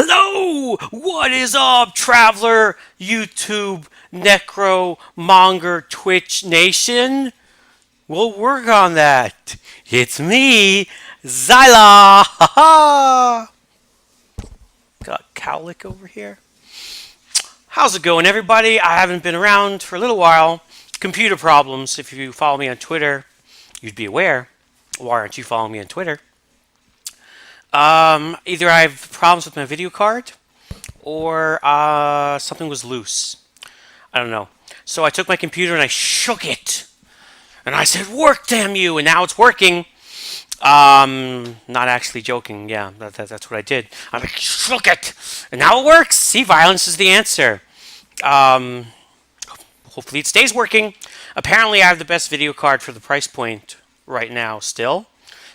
Hello! What is up, Traveler, YouTube, Necro, Monger, Twitch Nation? We'll work on that. It's me, Zhylaw! Ha ha! Got Cowlick over here. How's it going, everybody? I haven't been around for a little while. Computer problems. If you follow me on Twitter, you'd be aware. Why aren't you following me on Twitter? Either I have problems with my video card, or something was loose. I don't know. So I took my computer and I shook it, and I said, "Work, damn you!" And now it's working. Not actually joking. Yeah, that's what I did. I like shook it, and now it works. See, violence is the answer. Um, Hopefully it stays working. Apparently, I have the best video card for the price point right now still.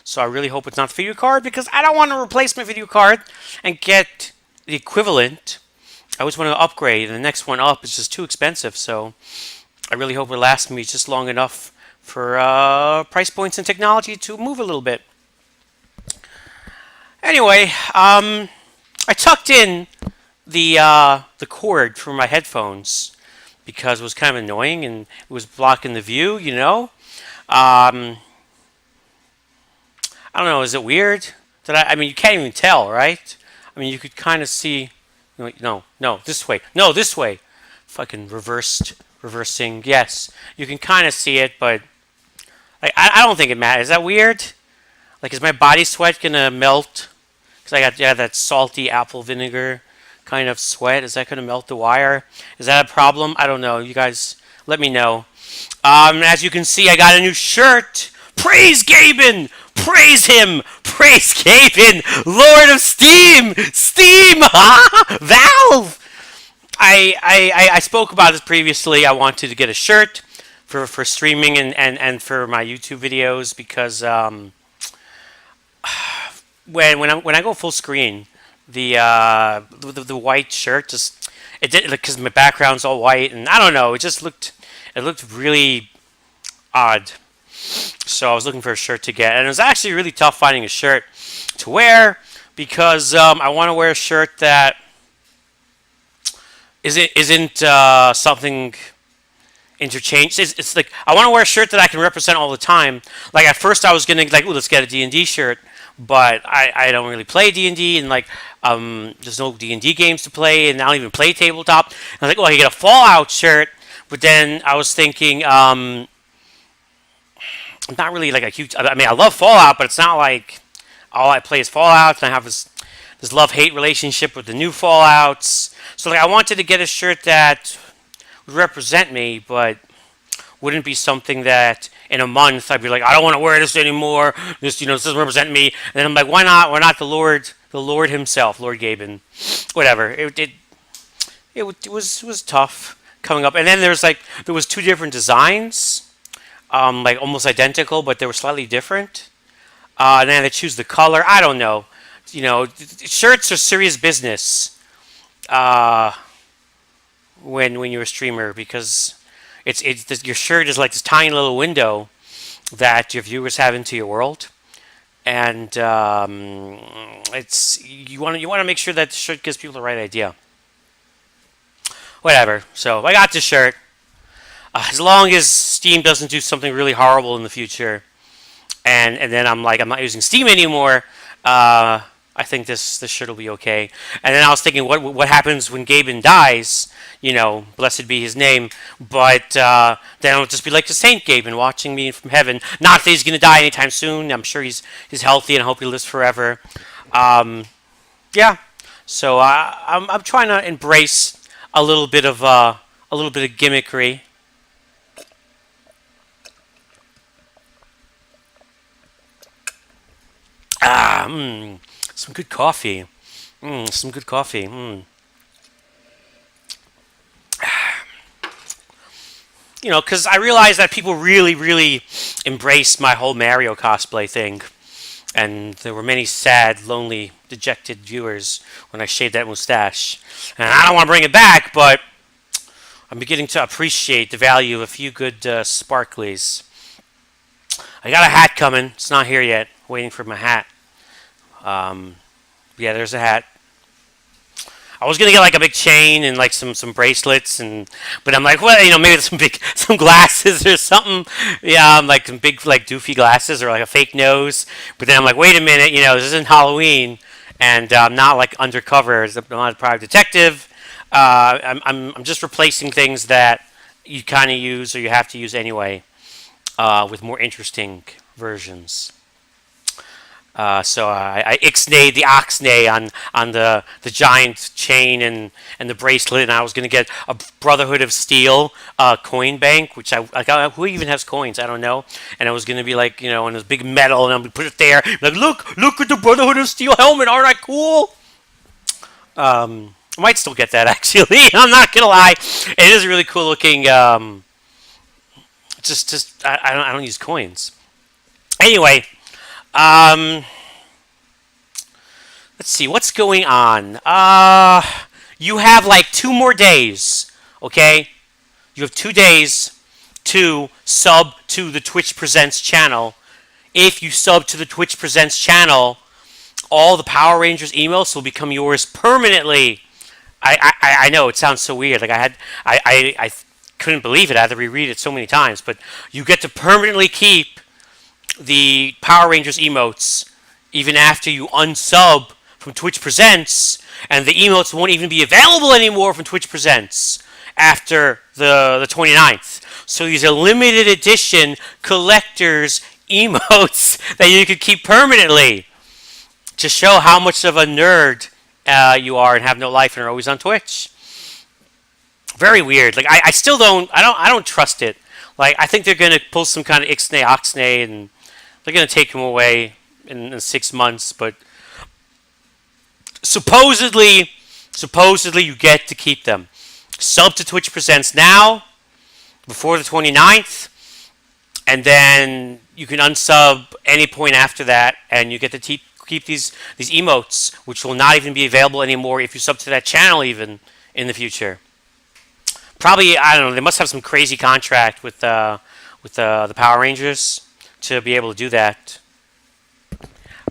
So I really hope it's not the video card because I don't want to replace my video card and get the equivalent. I always want to upgrade, and the next one up is just too expensive. So I really hope it lasts me just long enough for price points and technology to move a little bit. Anyway, I tucked in the cord for my headphones because it was kind of annoying and it was blocking the view, you know. I don't know. Is it weird that I mean, you can't even tell, right? I mean, you could kind of see. No, this way. No, this way. Fucking reversing. Yes, you can kind of see it, but like, I don't think it matters. Is that weird? Like, is my body sweat gonna melt? Because I got that salty apple vinegar kind of sweat. Is that gonna melt the wire? Is that a problem? I don't know. You guys, let me know. As you can see, I got a new shirt. Praise Gaben! Praise him! Praise Gaben! Lord of Steam! Steam! Valve! I spoke about this previously. I wanted to get a shirt for streaming and for my YouTube videos because when I go full screen, the white shirt just it did because my background's all white and I don't know. It looked really odd. So I was looking for a shirt to get, and it was actually really tough finding a shirt to wear because I want to wear a shirt that isn't something interchange. It's like I want to wear a shirt that I can represent all the time. Like at first I was gonna like, ooh, let's get a D&D shirt, but I don't really play D&D, and like there's no D&D games to play, and I don't even play tabletop. And I was like, oh, I can get a Fallout shirt, but then I was thinking. I'm not really like a huge. I mean, I love Fallout, but it's not like all I play is Fallout. And I have this love-hate relationship with the new Fallouts. So like, I wanted to get a shirt that would represent me, but wouldn't be something that in a month I'd be like, I don't want to wear this anymore. This doesn't represent me. And then I'm like, why not? Why not the Lord himself, Lord Gaben? Whatever. It was tough coming up. And then there was two different designs. Like almost identical, but they were slightly different. And then they choose the color. I don't know. Shirts are serious business when you're a streamer because your shirt is like this tiny little window that your viewers have into your world, and you want to make sure that the shirt gives people the right idea. Whatever. So I got this shirt. As long as Steam doesn't do something really horrible in the future, and then I'm not using Steam anymore, I think this shirt will be okay. And then I was thinking, what happens when Gaben dies? Blessed be his name. But then it'll just be like the Saint Gaben watching me from heaven. Not that he's gonna die anytime soon. I'm sure he's healthy, and I hope he lives forever. Yeah. So I'm trying to embrace a little bit of gimmickry. Some good coffee. Some good coffee. Because I realized that people really, really embraced my whole Mario cosplay thing. And there were many sad, lonely, dejected viewers when I shaved that mustache. And I don't want to bring it back, but I'm beginning to appreciate the value of a few good sparklies. I got a hat coming. It's not here yet. Waiting for my hat. Yeah, there's a hat. I was gonna get like a big chain and like some bracelets, and but I'm like, well, maybe some glasses or something. Yeah, I'm like some big like doofy glasses or like a fake nose. But then I'm like, wait a minute, this isn't Halloween, and I'm not like undercover. I'm not a private detective. I'm just replacing things that you kind of use or you have to use anyway, with more interesting versions. So I ixnayed the oxnay on the giant chain and the bracelet, and I was going to get a Brotherhood of Steel coin bank, which who even has coins? I don't know. And I was going to be like, in this big metal, and I'm going to put it there. Like, look at the Brotherhood of Steel helmet. Aren't I cool? I might still get that actually. I'm not gonna lie. It is really cool looking. I don't use coins. Anyway, um, let's see what's going on. You have like 2 more days. Okay, you have 2 days to sub to the Twitch Presents channel. If you sub to the Twitch Presents channel, all the Power Rangers emails will become yours permanently. I know it sounds so weird. Like I couldn't believe it. I had to reread it so many times. But you get to permanently keep the Power Rangers emotes even after you unsub from Twitch Presents, and the emotes won't even be available anymore from Twitch Presents after the 29th. So these are limited edition collectors emotes that you could keep permanently to show how much of a nerd you are and have no life and are always on Twitch. Very weird. Like I still don't trust it. Like I think they're gonna pull some kind of ixnay oxnay and they're gonna take them away in 6 months. But supposedly you get to keep them. Sub to Twitch Presents now before the 29th, and then you can unsub any point after that, and you get to keep these emotes, which will not even be available anymore if you sub to that channel even in the future. Probably, I don't know. They must have some crazy contract with the Power Rangers to be able to do that.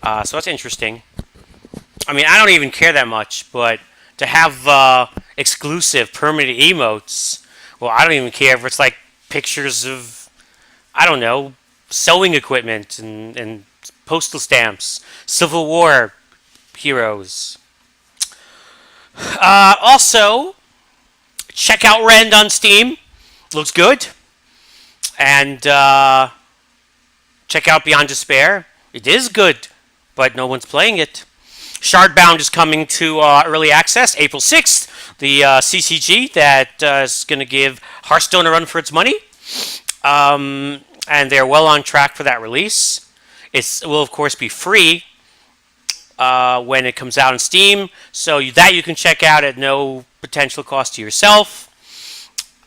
So that's interesting. I mean, I don't even care that much, but to have exclusive permanent emotes, well, I don't even care if it's like pictures of, I don't know, sewing equipment and postal stamps, Civil War heroes. Also, check out Rend on Steam. Looks good. And check out Beyond Despair. It is good, but no one's playing it. Shardbound is coming to early access April 6th. The CCG that is going to give Hearthstone a run for its money. And they're well on track for that release. It will, of course, be free when it comes out on Steam. So that you can check out at no potential cost to yourself.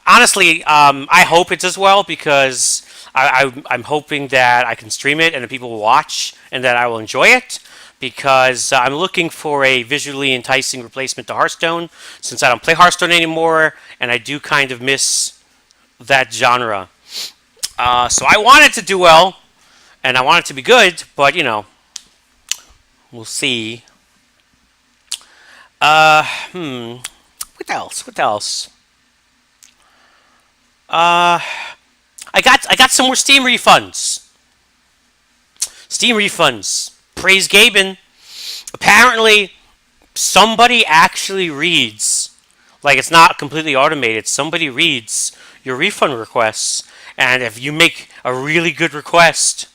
Honestly, I hope it does well because I'm hoping that I can stream it and that people will watch and that I will enjoy it. Because I'm looking for a visually enticing replacement to Hearthstone, since I don't play Hearthstone anymore, and I do kind of miss that genre. So I want it to do well, and I want it to be good, but we'll see. What else? What else? I got some more Steam refunds. Steam refunds. Praise Gaben. Apparently, somebody actually reads, like it's not completely automated, somebody reads your refund requests, and if you make a really good request,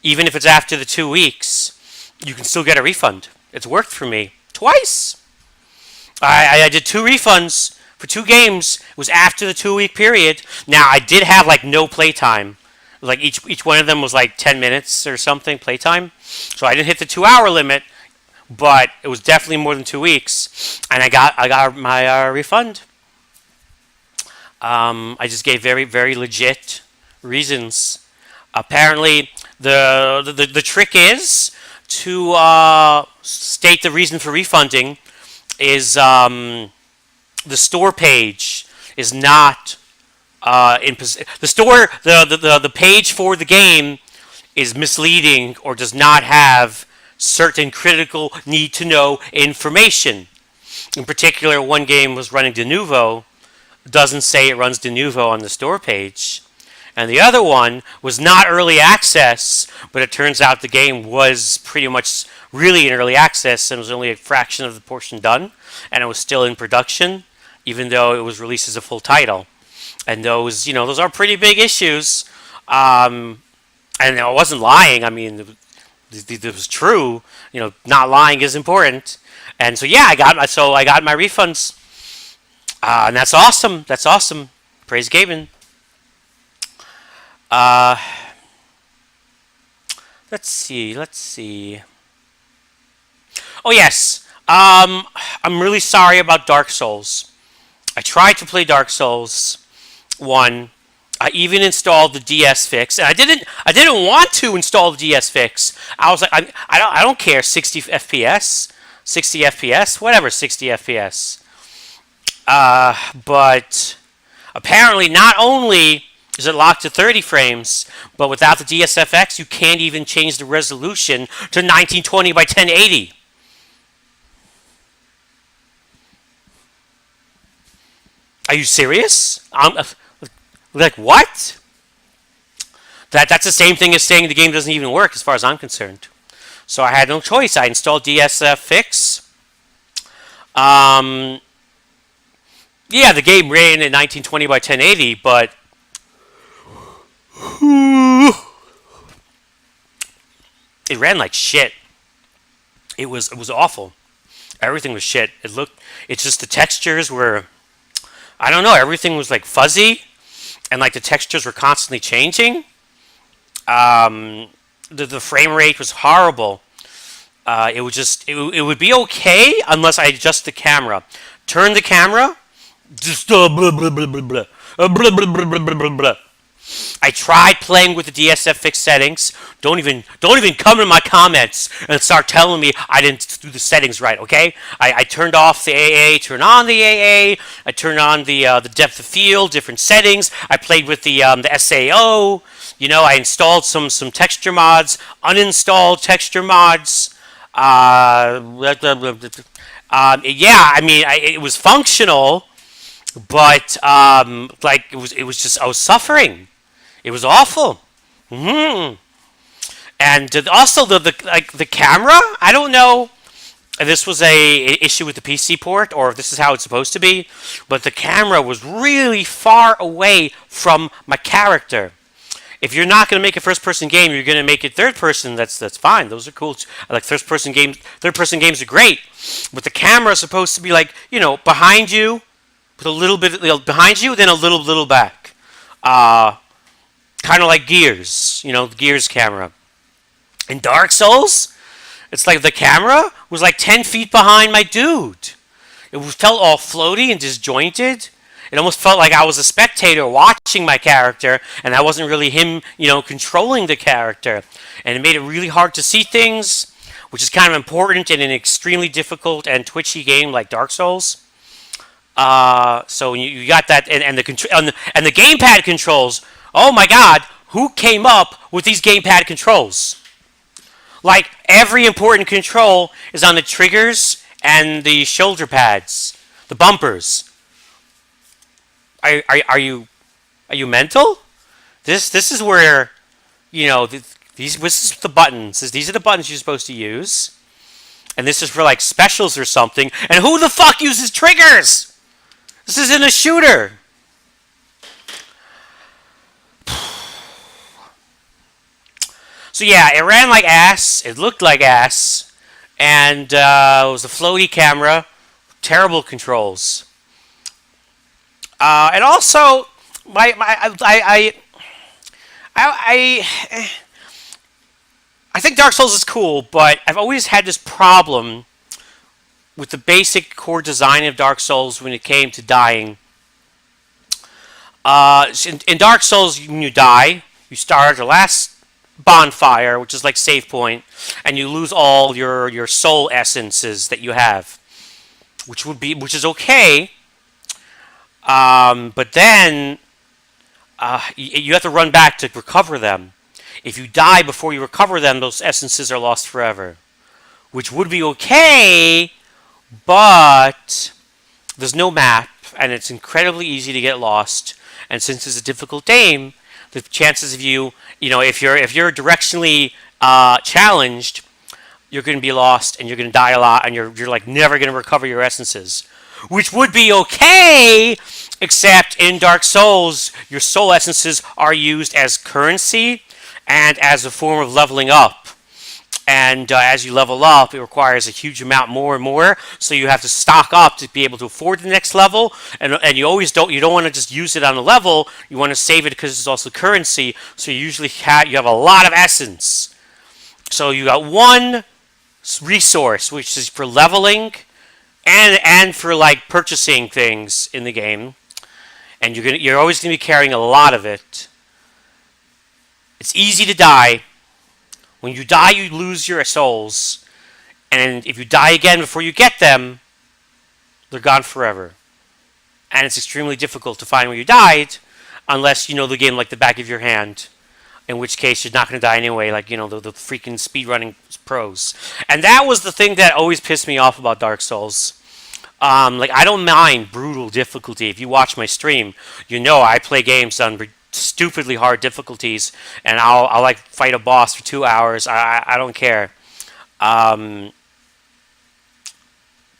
even if it's after the 2 weeks, you can still get a refund. It's worked for me twice. I did 2 refunds for 2 games. It was after the 2-week period. Now, I did have like no playtime. Like each one of them was like 10 minutes or something playtime. So I didn't hit the 2-hour limit, but it was definitely more than 2 weeks, and I got my refund. I just gave very very legit reasons. Apparently, the trick is to state the reason for refunding is the store page is not the store the page for the game is misleading or does not have certain critical need to know information. In particular, one game was running de novo, doesn't say it runs de novo on the store page. And the other one was not early access, but it turns out the game was pretty much really in early access and was only a fraction of the portion done, and it was still in production, even though it was released as a full title. And those are pretty big issues. And I wasn't lying. I mean, it was true. Not lying is important. And so yeah, I got my refunds, and that's awesome. That's awesome. Praise Gaben. Uh, let's see. Let's see. Oh yes. I'm really sorry about Dark Souls. I tried to play Dark Souls 1. I even installed the DS fix, and I didn't want to install the DS fix. I was like, I don't care, 60 FPS, 60 FPS, whatever, 60 FPS. But apparently, not only is it locked to 30 frames, but without the DSFX, you can't even change the resolution to 1920 by 1080. Are you serious? Like, what? That's the same thing as saying the game doesn't even work, as far as I'm concerned. So I had no choice. I installed DSF Fix. Yeah, the game ran at 1920 by 1080, but it ran like shit. It was awful. Everything was shit. It's just the textures were, I don't know, everything was like fuzzy, and like the textures were constantly changing. The frame rate was horrible. It would be okay unless I adjust the camera. Turn the camera, just blah blah blah blah blah blah blah blah blah blah blah blah. I tried playing with the DSF fixed settings. Don't even come in my comments and start telling me I didn't do the settings right. Okay? I turned off the AA, turned on the AA. I turned on the depth of field, different settings. I played with the SAO. I installed some texture mods, uninstalled texture mods. Yeah, I mean, it was functional, but like it was just I was suffering. It was awful. And also the camera. I don't know if this was a issue with the PC port or if this is how it's supposed to be, but the camera was really far away from my character. If you're not going to make a first-person game, you're going to make it third-person. That's fine. Those are cool. I like third-person games. Third-person games are great, but the camera is supposed to be like behind you, with a little bit behind you, then a little back. Kind of like Gears, the Gears camera. In Dark Souls, it's like the camera was like 10 feet behind my dude. It felt all floaty and disjointed. It almost felt like I was a spectator watching my character, and I wasn't really him, controlling the character. And it made it really hard to see things, which is kind of important in an extremely difficult and twitchy game like Dark Souls. So you got that, and the gamepad controls. Oh my God, who came up with these gamepad controls? Like every important control is on the triggers and the shoulder pads, the bumpers. Are you mental? This is where this is the buttons. These are the buttons you're supposed to use, and this is for like specials or something. And who the fuck uses triggers? This isn't a shooter. So yeah, it ran like ass. It looked like ass, and it was a floaty camera, terrible controls. And also, I think Dark Souls is cool, but I've always had this problem with the basic core design of Dark Souls when it came to dying. In Dark Souls, when you die, you start at the last bonfire, which is like save point, and you lose all your soul essences that you have, which is okay. But then you have to run back to recover them. If you die before you recover them, those essences are lost forever, which would be okay, but there's no map, and it's incredibly easy to get lost. And since it's a difficult game, the chances of you, if you're directionally challenged, you're going to be lost and you're going to die a lot, and you're like never going to recover your essences, which would be okay, except in Dark Souls, your soul essences are used as currency and as a form of leveling up. And as you level up, it requires a huge amount more and more. So you have to stock up to be able to afford the next level. And you don't want to just use it on a level. You want to save it because it's also currency. So you have a lot of essence. So you got one resource, which is for leveling and for like purchasing things in the game. And you're always gonna be carrying a lot of it. It's easy to die. When you die, you lose your souls, and if you die again before you get them, they're gone forever. And it's extremely difficult to find where you died, unless you know the game like the back of your hand. In which case, you're not going to die anyway, like the freaking speedrunning pros. And that was the thing that always pissed me off about Dark Souls. Like I don't mind brutal difficulty. If you watch my stream, you know I play games on stupidly hard difficulties, and I'll like fight a boss for 2 hours. I don't care. Um,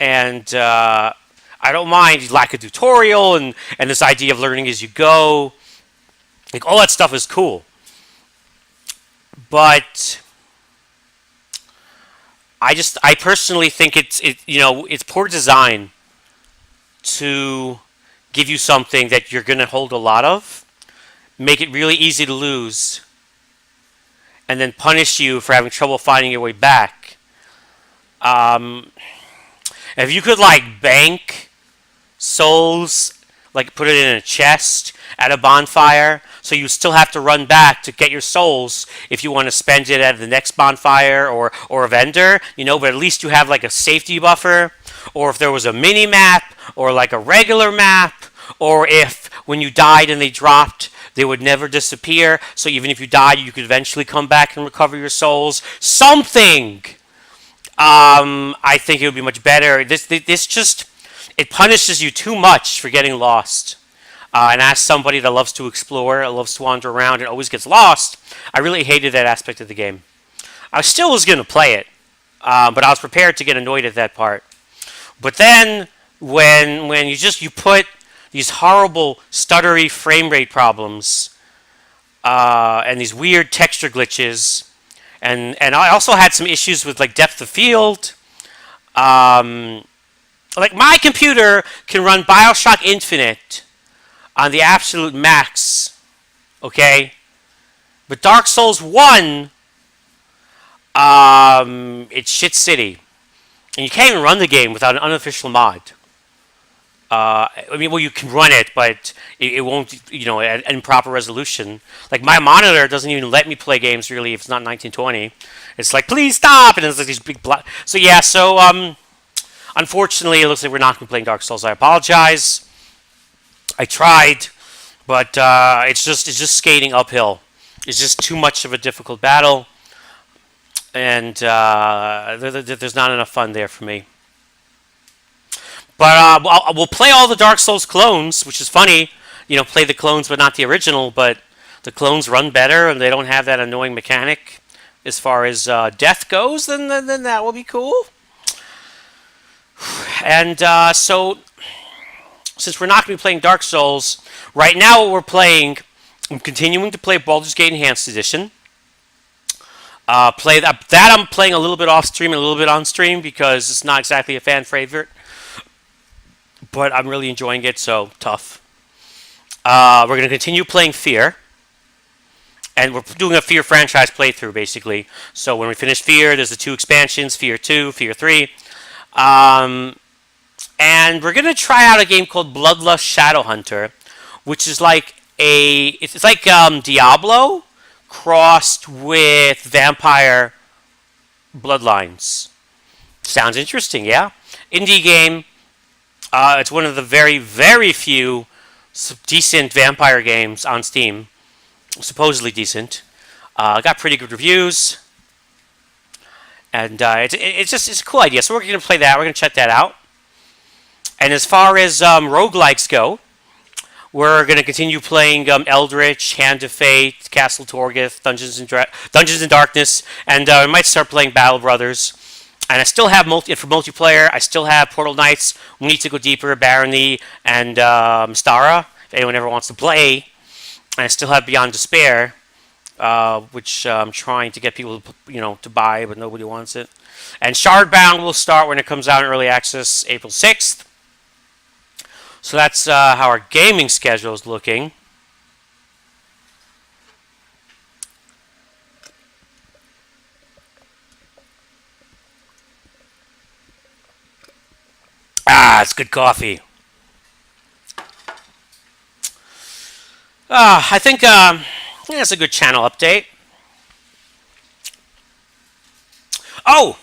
and I don't mind lack of tutorial and this idea of learning as you go. Like all that stuff is cool, but I personally think it's poor design to give you something that you're going to hold a lot of, make it really easy to lose, and then punish you for having trouble finding your way back. Um, if you could like bank souls, like put it in a chest at a bonfire, so you still have to run back to get your souls if you want to spend it at the next bonfire or a vendor, but at least you have like a safety buffer. Or if there was a mini map or like a regular map, or if when you died and they dropped, they would never disappear, so even if you died, you could eventually come back and recover your souls. Something! I think it would be much better. This just, it punishes you too much for getting lost. And as somebody that loves to explore, loves to wander around, and always gets lost, I really hated that aspect of the game. I still was going to play it, but I was prepared to get annoyed at that part. But then, when you put these horrible stuttery frame rate problems, and these weird texture glitches, and I also had some issues with like depth of field. Like my computer can run BioShock Infinite on the absolute max, okay? But Dark Souls 1, it's shit city. And you can't even run the game without an unofficial mod. You can run it, but it won't, at improper resolution. Like, my monitor doesn't even let me play games, really, if it's not 1920. It's like, please stop! And it's like these big unfortunately, it looks like we're not going to be playing Dark Souls. I apologize. I tried, but it's just skating uphill. It's just too much of a difficult battle, and there's not enough fun there for me. But we'll play all the Dark Souls clones, which is funny. Play the clones but not the original, but the clones run better and they don't have that annoying mechanic as far as death goes, then that will be cool. And so, since we're not going to be playing Dark Souls, right now what we're playing, I'm continuing to play Baldur's Gate Enhanced Edition. Play that I'm playing a little bit off stream and a little bit on stream because it's not exactly a fan favorite. But I'm really enjoying it, so tough. We're going to continue playing Fear. And we're doing a Fear franchise playthrough, basically. So when we finish Fear, there's the 2 expansions, Fear 2, Fear 3. And we're going to try out a game called Bloodlust Shadowhunter, which is like it's like Diablo crossed with Vampire Bloodlines. Sounds interesting, yeah? Indie game. It's one of the very, very few decent vampire games on Steam. Supposedly decent. Got pretty good reviews. And it's a cool idea. So we're going to play that. We're going to check that out. And as far as roguelikes go, we're going to continue playing Eldritch, Hand of Fate, Castle Torghast, Dungeons and Darkness, and I might start playing Battle Brothers. And I still have for multiplayer. I still have Portal Knights. We need to go deeper, Barony and Stara. If anyone ever wants to play, and I still have Beyond Despair, which I'm trying to get people, to buy, but nobody wants it. And Shardbound will start when it comes out in early access, April 6th. So that's how our gaming schedule is looking. Ah, it's good coffee. I think that's a good channel update. Oh,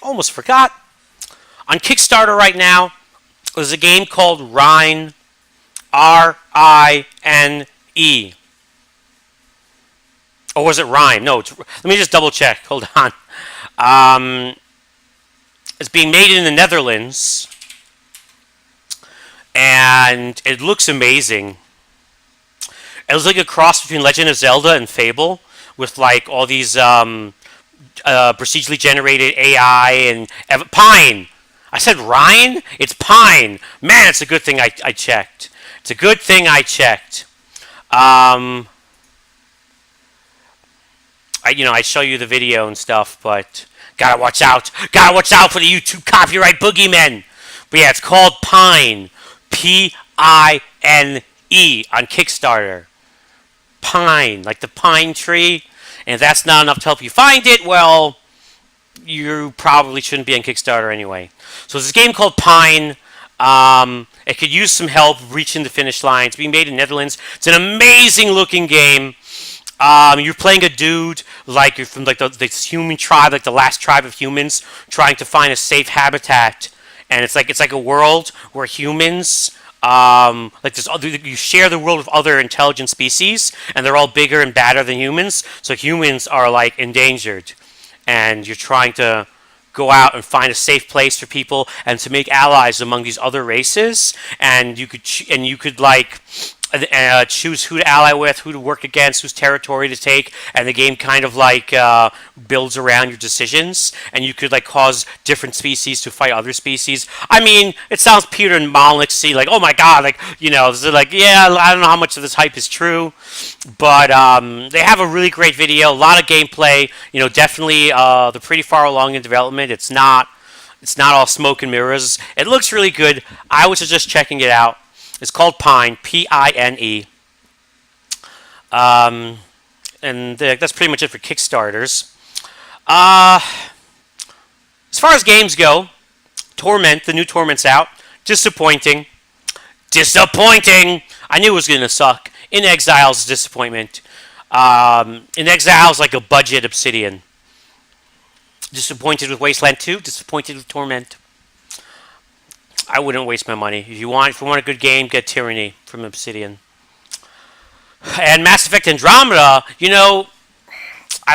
almost forgot. On Kickstarter right now, there's a game called Rhine, R-I-N-E. Or was it Rhine? No, let me just double check. Hold on. It's being made in the Netherlands, and it looks amazing. It was like a cross between Legend of Zelda and Fable, with like all these procedurally generated AI and Pine. I said Rhine? It's Pine. Man, it's a good thing I checked. It's a good thing I checked. I show you the video and stuff, but gotta watch out. Gotta watch out for the YouTube copyright boogeymen. But yeah, it's called Pine. P-I-N-E on Kickstarter. Pine, like the pine tree. And if that's not enough to help you find it, well, you probably shouldn't be on Kickstarter anyway. So there's a game called Pine. It could use some help reaching the finish line. It's being made in the Netherlands. It's an amazing looking game. You're playing a dude like you're from like this human tribe, like the last tribe of humans, trying to find a safe habitat. And it's like a world where humans, you share the world with other intelligent species, and they're all bigger and badder than humans. So humans are like endangered, and you're trying to go out and find a safe place for people and to make allies among these other races. And you could choose who to ally with, who to work against, whose territory to take, and the game kind of builds around your decisions, and you could cause different species to fight other species. I mean, it sounds Peter and Molnix-y, oh my god, yeah, I don't know how much of this hype is true, but they have a really great video, a lot of gameplay, definitely they're pretty far along in development. It's not all smoke and mirrors. It looks really good. I was just checking it out. It's called Pine, P-I-N-E. And that's pretty much it for Kickstarters. As far as games go, Torment, the new Torment's out. Disappointing. Disappointing! I knew it was going to suck. In Exile's disappointment. In Exile's like a budget Obsidian. Disappointed with Wasteland 2, disappointed with Torment. I wouldn't waste my money. If you want a good game, get Tyranny from Obsidian. And Mass Effect Andromeda, I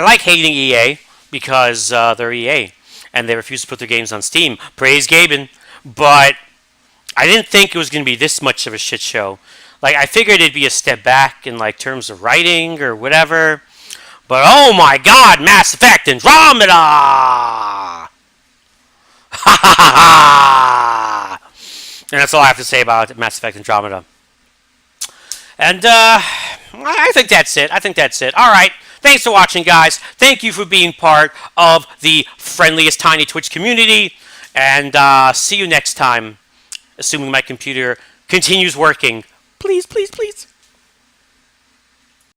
like hating EA because they're EA and they refuse to put their games on Steam. Praise Gaben. But I didn't think it was going to be this much of a shit show. I figured it'd be a step back in terms of writing or whatever. But oh my god, Mass Effect Andromeda! Ha ha ha ha! And that's all I have to say about Mass Effect Andromeda. And I think that's it. All right. Thanks for watching, guys. Thank you for being part of the friendliest tiny Twitch community. And see you next time, assuming my computer continues working. Please, please, please.